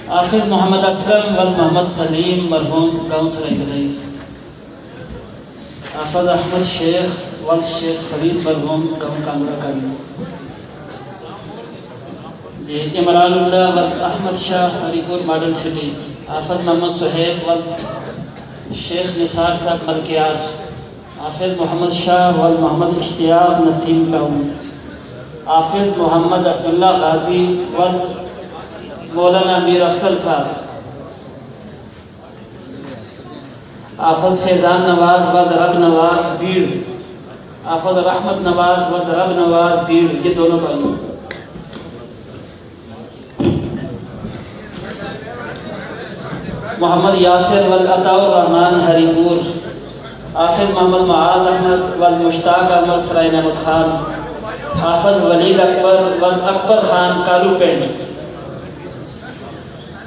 حافظ محمد اسلم و محمد سلیم مرحوم گاؤں سرائی گدائی، حافظ احمد شیخ و شیخ فرید مرحوم گاؤں کانگڑا کاری، جی عمران اللہ و احمد شاہ ہری پور ماڈل سٹی، حافظ محمد صہیب و شیخ نثار صاحب ملکیار، حافظ محمد شاہ و محمد اشتیاق نسیم ٹاؤن، حافظ محمد عبداللہ غازی و مولانا میر افضل صاحب، حافظ فیضان نواز و درب نواز بھیڑ، حافظ رحمت نواز و درب نواز بھیڑ، یہ دونوں بھائی. محمد یاسر والعطاء الرحمن ہری پور، حافظ محمد معاذ احمد والمشتاق احمد سرائے نعمت خان، حافظ ولید اکبر واکبر خان کالو پینڈ،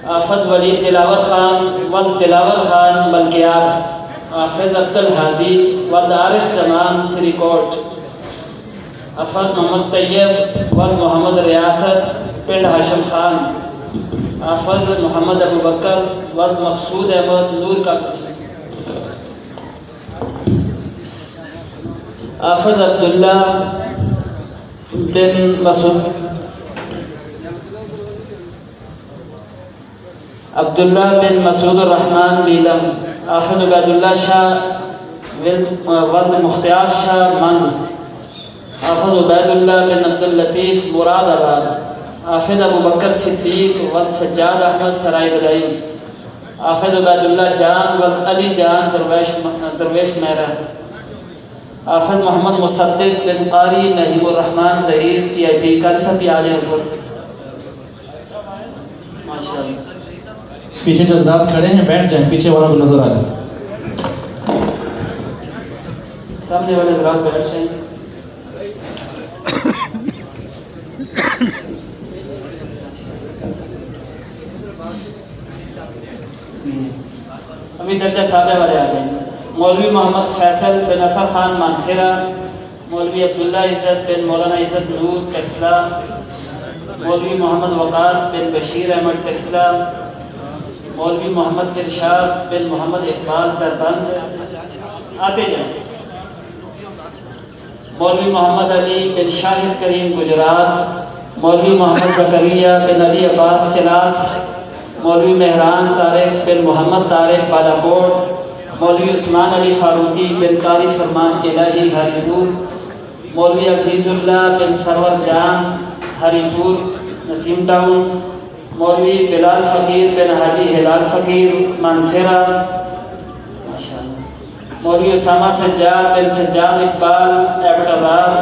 حافظ ولید تلاوت خان والتلاوت خان ملکیار، حافظ عبد الحادی والعارف زمان سری کوٹ، حافظ محمد طیب والمحمد ریاست پنڈ ہاشم خان، حافظ محمد ابو بکر والمقصود احمد نور کا، حافظ عبداللہ بن مسعود عبداللہ بن مسعود الرحمن بیلم، حافظ عبید اللہ شاہ ولد مختار شاہ منگ، حافظ عبید اللہ بن عبداللطیف مراد آباد، حافظ ابو بکر صدیق ولد سجاد احمد سرائی گدائی، حافظ عبید اللہ جان ولد علی جان درویش میرا، حافظ محمد مصدق بن قاری نحیم الرحمن ظہیر ٹی آئی پی کالستی آلے حضور. ماشاءاللہ پیچھے جو حضرات کھڑے ہیں بیٹھ جائیں، پیچھے والا بھی نظر آ جائے. سامنے والے حضرات بیٹھ جائیں. ابھی درجہ سادہ والے آ جائیں. مولوی محمد فیصل بن اصر خان مانسیرہ، مولوی عبداللہ عزت بن مولانا عزت نور ٹیکسلا، مولوی محمد وقاص بن بشیر احمد ٹیکسلا، مولوی محمد ارشاد بن محمد اقبال دربند. آتے جائیں. مولوی محمد علی بن شاہد کریم گجرات، مولوی محمد زکریہ بن علی عباس چلاس، مولوی مہران طارق بن محمد طارق بالاکوٹ، مولوی عثمان علی فاروقی بن قاری فرمان الہی ہری پور، مولوی عزیز اللہ بن سرور جان ہری پور نسیم ٹاؤن، مولوی بلال فقیر بن حاجی ہلال فقیر مانسیرہ، مولوی اسامہ سجاد بن سجاد اقبال ایبٹ آباد،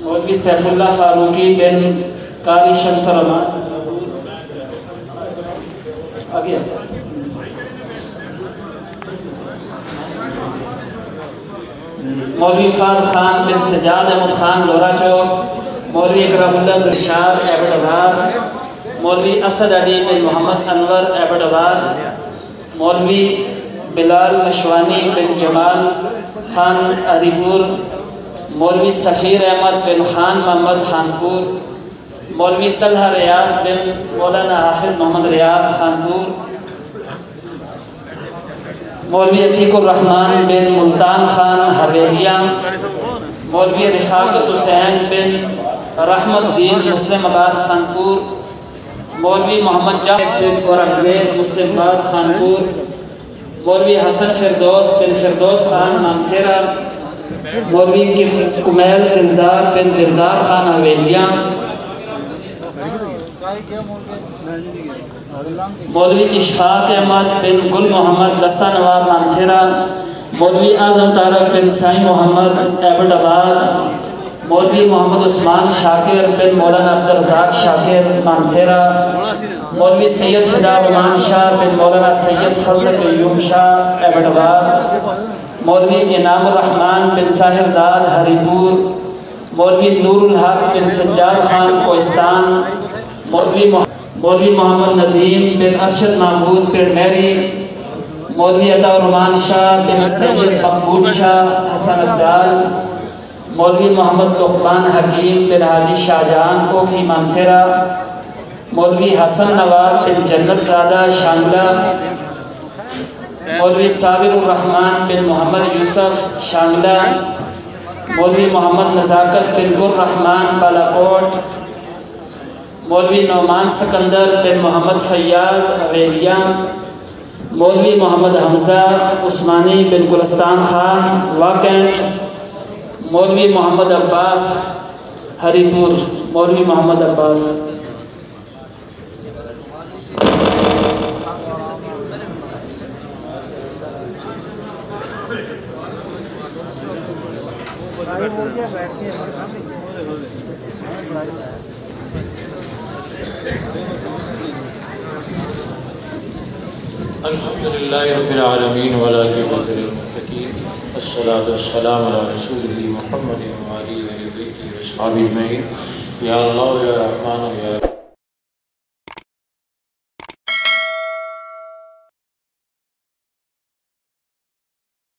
مولوی سیف اللہ فاروقی بن قاری شمس الرحمان. آگے مولوی فاضل خان بن سجاد احمد خان لورا چوک، مولوی اکرم اللہ درشاد ایبٹ آباد، مولوی اسد علی بن محمد انور ایبٹ آباد، مولوی بلال مشوانی بن جمال خان ہری پور، مولوی سفیر احمد بن خان محمد خانپور، مولوی طلحہ ریاض بن مولانا حافظ محمد ریاض خانپور، مولوی عتیق الرحمن بن ملتان خان حویلیہ، مولوی رفاقت حسین بن رحمت الدین مسلم آباد خانپور، مولوی محمد جعفر بن اورنگزیب مسلم آباد خانپور، مولوی حسن فردوس بن فردوس خان مانسیرہ، مولوی کمیل دلدار بن دلدار خان حویلیہ، مولوی اشفاق احمد بن گل محمد لسا نواب مانسیرہ، مولوی اعظم طارق بن سائی محمد ایبٹ آباد، مولوی محمد عثمان شاکر بن مولانا عبدالرزاق شاکر مانسیرہ، مولوی سید فدا الرحمان شاہ بن مولانا سید فضل قیوم شاہ ایبٹ آباد، مولوی انعام الرحمن بن ظاہر داد ہری پور، مولوی نور الحق بن سجاد خان کوہستان، مولوی محمد ندیم بن ارشد محمود بن میری، مولوی عطا الرحمان شاہ بن سید مقبول شاہ حسن عبدال، مولوی محمد لقمان حکیم بن حاجی شاہجہان کوکی مانسیرہ، مولوی حسن نواب بن جنت زادہ شانگلہ، مولوی صابر الرحمن بن محمد یوسف شانگلہ، مولوی محمد نزاکت بن گر رحمان بالاکوٹ، مولوی نعمان سکندر بن محمد فیاض حویلیہ، مولوی محمد حمزہ عثمانی بن گلستان خان واکینٹ، مولوی محمد عباس ہری پور، مولوی محمد عباس۔ الحمدللہ رب العالمین والعاقبۃ للمتقین والصلاۃ والسلام علی رسولہ محمد وآلہ وصحبہ اجمعین۔ یا اللہ یا رحمان یا